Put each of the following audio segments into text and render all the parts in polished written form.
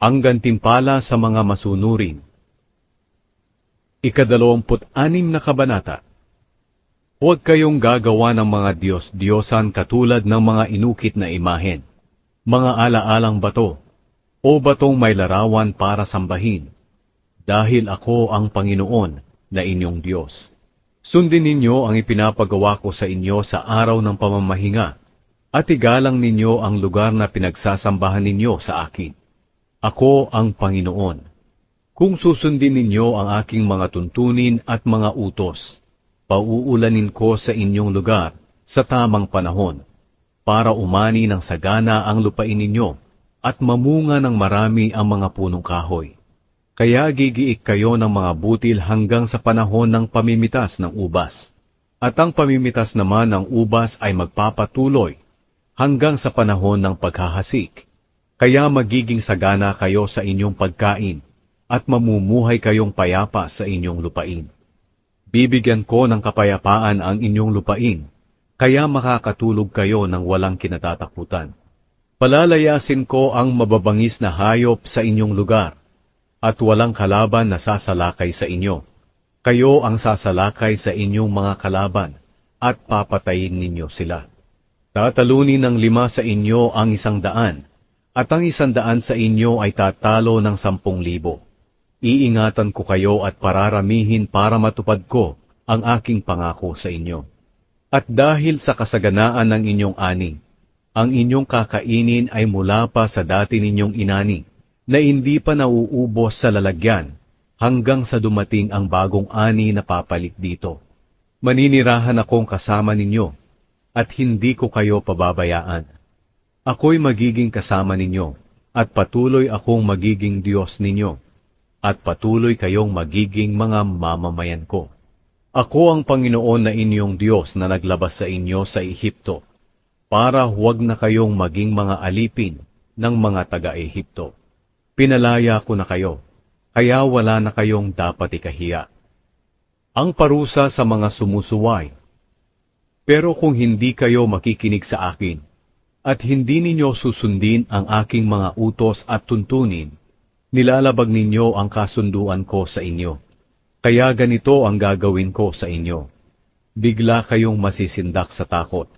Ang gantimpala sa mga masunurin. Ika-26 na kabanata. Huwag kayong gagawa ng mga Diyos-Diyosan katulad ng mga inukit na imahen, mga alaalang bato, o batong may larawan para sambahin, dahil ako ang Panginoon na inyong Diyos. Sundin ninyo ang ipinapagawa ko sa inyo sa araw ng pamamahinga, at igalang ninyo ang lugar na pinagsasambahan ninyo sa akin. Ako ang Panginoon. Kung susundin ninyo ang aking mga tuntunin at mga utos, pauulanin ko sa inyong lugar sa tamang panahon, para umani ng sagana ang lupain ninyo at mamunga ng marami ang mga punong kahoy. Kaya gigiik kayo ng mga butil hanggang sa panahon ng pamimitas ng ubas. At ang pamimitas naman ng ubas ay magpapatuloy hanggang sa panahon ng paghahasik. Kaya magiging sagana kayo sa inyong pagkain at mamumuhay kayong payapa sa inyong lupain. Bibigyan ko ng kapayapaan ang inyong lupain, kaya makakatulog kayo ng walang kinatatakutan. Palalayasin ko ang mababangis na hayop sa inyong lugar, at walang kalaban na sasalakay sa inyo. Kayo ang sasalakay sa inyong mga kalaban, at papatayin ninyo sila. Tatalunin ng 5 sa inyo ang 100, at ang 100 sa inyo ay tatalo ng 10,000. Iingatan ko kayo at pararamihin para matupad ko ang aking pangako sa inyo. At dahil sa kasaganaan ng inyong ani, ang inyong kakainin ay mula pa sa dati ninyong inani, na hindi pa nauubos sa lalagyan, hanggang sa dumating ang bagong ani na papalit dito. Maninirahan akong kasama ninyo, at hindi ko kayo pababayaan. Ako'y magiging kasama ninyo, at patuloy akong magiging Diyos ninyo, at patuloy kayong magiging mga mamamayan ko. Ako ang Panginoon na inyong Diyos na naglabas sa inyo sa Ehipto, para huwag na kayong maging mga alipin ng mga taga-Ehipto. Pinalaya ko na kayo, kaya wala na kayong dapat ikahiya. Ang parusa sa mga sumusuway. Pero kung hindi kayo makikinig sa akin, at hindi ninyo susundin ang aking mga utos at tuntunin, nilalabag ninyo ang kasunduan ko sa inyo. Kaya ganito ang gagawin ko sa inyo. Bigla kayong masisindak sa takot,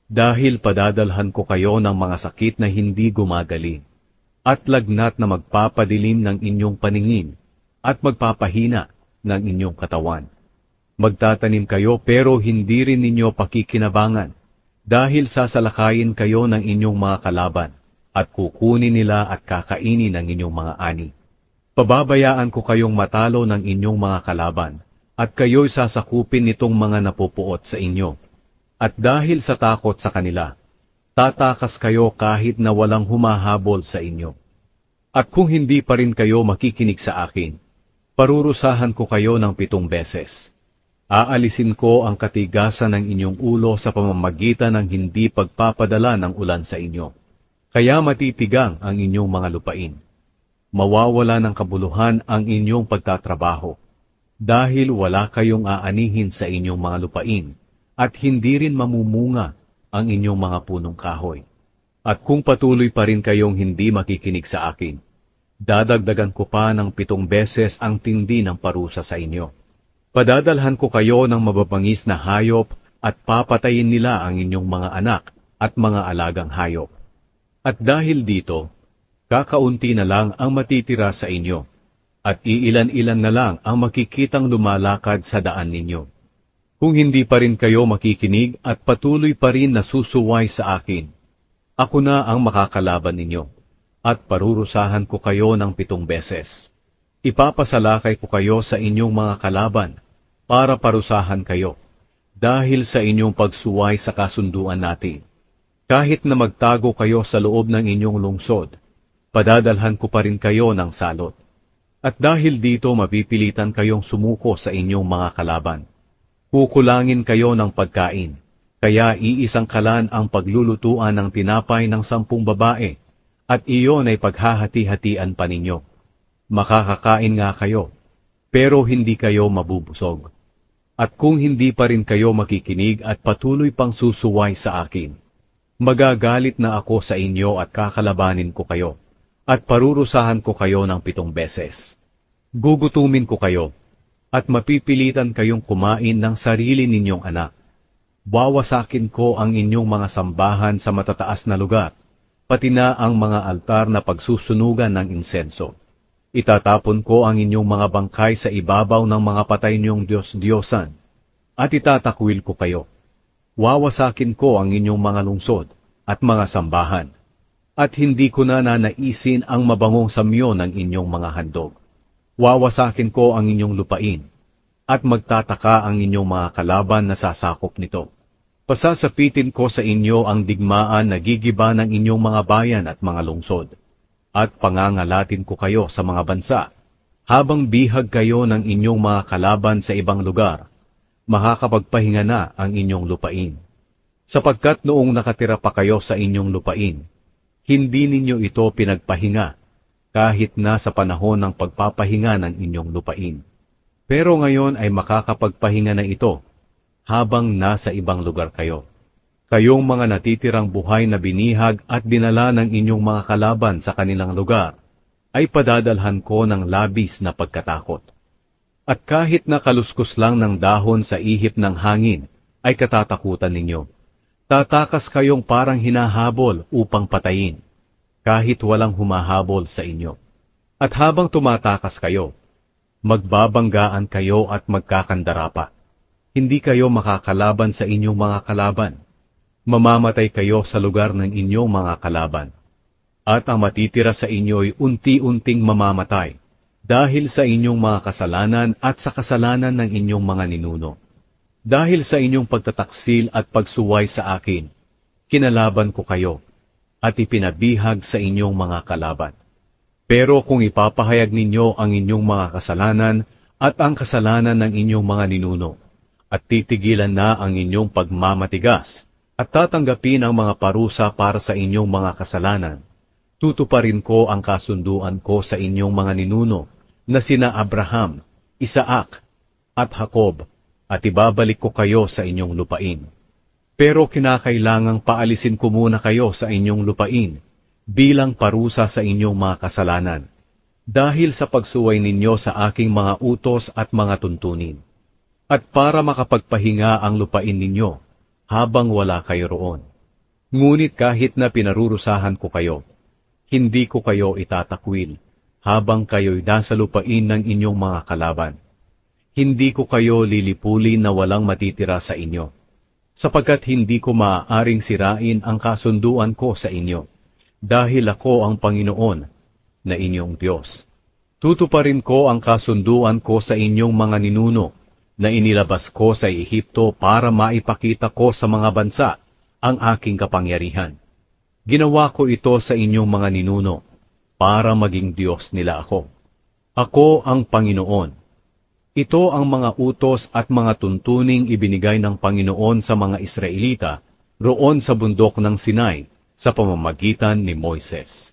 dahil padadalhan ko kayo ng mga sakit na hindi gumagaling, at lagnat na magpapadilim ng inyong paningin, at magpapahina ng inyong katawan. Magtatanim kayo pero hindi rin ninyo pakikinabangan, dahil sasalakayin kayo ng inyong mga kalaban, at kukunin nila at kakainin ang inyong mga ani. Pababayaan ko kayong matalo ng inyong mga kalaban, at kayo'y sasakupin nitong mga napupuot sa inyo. At dahil sa takot sa kanila, tatakas kayo kahit na walang humahabol sa inyo. At kung hindi pa rin kayo makikinig sa akin, parurusahan ko kayo ng 7 beses. Aalisin ko ang katigasan ng inyong ulo sa pamamagitan ng hindi pagpapadala ng ulan sa inyo. Kaya matitigang ang inyong mga lupain. Mawawala ng kabuluhan ang inyong pagtatrabaho, dahil wala kayong aanihin sa inyong mga lupain, at hindi rin mamumunga ang inyong mga punong kahoy. At kung patuloy pa rin kayong hindi makikinig sa akin, dadagdagan ko pa ng 7 beses ang tindi ng parusa sa inyo. Padadalhan ko kayo ng mababangis na hayop, at papatayin nila ang inyong mga anak at mga alagang hayop. At dahil dito, kakaunti na lang ang matitira sa inyo, at iilan-ilan na lang ang makikitang lumalakad sa daan ninyo. Kung hindi pa rin kayo makikinig at patuloy pa rin nasusuway sa akin, ako na ang makakalaban ninyo, at parurusahan ko kayo ng 7 beses. Ipapasalakay ko kayo sa inyong mga kalaban, para parusahan kayo, dahil sa inyong pagsuway sa kasunduan natin. Kahit na magtago kayo sa loob ng inyong lungsod, padadalhan ko pa rin kayo ng salot. At dahil dito mapipilitan kayong sumuko sa inyong mga kalaban. Kukulangin kayo ng pagkain, kaya iisang kalan ang paglulutuan ng tinapay ng 10 babae, at iyon ay paghahati-hatian pa ninyo. Makakakain nga kayo, pero hindi kayo mabubusog. At kung hindi pa rin kayo makikinig at patuloy pang susuway sa akin, magagalit na ako sa inyo at kakalabanin ko kayo, at parurusahan ko kayo ng 7 beses. Gugutumin ko kayo, at mapipilitan kayong kumain ng sarili ninyong anak. Wawasakin ko ang inyong mga sambahan sa matataas na lugar, pati na ang mga altar na pagsusunugan ng insenso. Itatapon ko ang inyong mga bangkay sa ibabaw ng mga patay niyong Diyos-Diyosan, at itatakwil ko kayo. Wawasakin ko ang inyong mga lungsod at mga sambahan, at hindi ko na nanaisin ang mabangong samyo ng inyong mga handog. Wawasakin ko ang inyong lupain, at magtataka ang inyong mga kalaban na sasakop nito. Pasasapitin ko sa inyo ang digmaan na gigiba ng inyong mga bayan at mga lungsod, at pangangalatin ko kayo sa mga bansa, habang bihag kayo ng inyong mga kalaban sa ibang lugar, makakapagpahinga na ang inyong lupain. Sapagkat noong nakatira pa kayo sa inyong lupain, hindi ninyo ito pinagpahinga, kahit na sa panahon ng pagpapahinga ng inyong lupain. Pero ngayon ay makakapagpahinga na ito, habang nasa ibang lugar kayo. Kayong mga natitirang buhay na binihag at dinala ng inyong mga kalaban sa kanilang lugar, ay padadalhan ko ng labis na pagkatakot. At kahit na kaluskos lang ng dahon sa ihip ng hangin, ay katatakutan ninyo. Tatakas kayong parang hinahabol upang patayin, kahit walang humahabol sa inyo. At habang tumatakas kayo, magbabanggaan kayo at magkakandara pa. Hindi kayo makakalaban sa inyong mga kalaban. Mamamatay kayo sa lugar ng inyong mga kalaban. At ang matitira sa inyo ay unti-unting mamamatay dahil sa inyong mga kasalanan at sa kasalanan ng inyong mga ninuno. Dahil sa inyong pagtataksil at pagsuway sa akin, kinalaban ko kayo at ipinabihag sa inyong mga kalaban. Pero kung ipapahayag ninyo ang inyong mga kasalanan at ang kasalanan ng inyong mga ninuno, at titigilan na ang inyong pagmamatigas, at tatanggapin ang mga parusa para sa inyong mga kasalanan, tutuparin ko ang kasunduan ko sa inyong mga ninuno, na sina Abraham, Isaac, at Jacob, at ibabalik ko kayo sa inyong lupain. Pero kinakailangang paalisin ko muna kayo sa inyong lupain, bilang parusa sa inyong mga kasalanan, dahil sa pagsuway ninyo sa aking mga utos at mga tuntunin, at para makapagpahinga ang lupain ninyo, habang wala kayo roon. Ngunit kahit na pinarurusahan ko kayo, hindi ko kayo itatakwil, habang kayo'y nasa lupain ng inyong mga kalaban. Hindi ko kayo lilipulin na walang matitira sa inyo, sapagkat hindi ko maaaring sirain ang kasunduan ko sa inyo, dahil ako ang Panginoon na inyong Diyos. Tutuparin ko ang kasunduan ko sa inyong mga ninuno na inilabas ko sa Ehipto para maipakita ko sa mga bansa ang aking kapangyarihan. Ginawa ko ito sa inyong mga ninuno para maging Diyos nila ako. Ako ang Panginoon. Ito ang mga utos at mga tuntuning ibinigay ng Panginoon sa mga Israelita roon sa bundok ng Sinai sa pamamagitan ni Moises.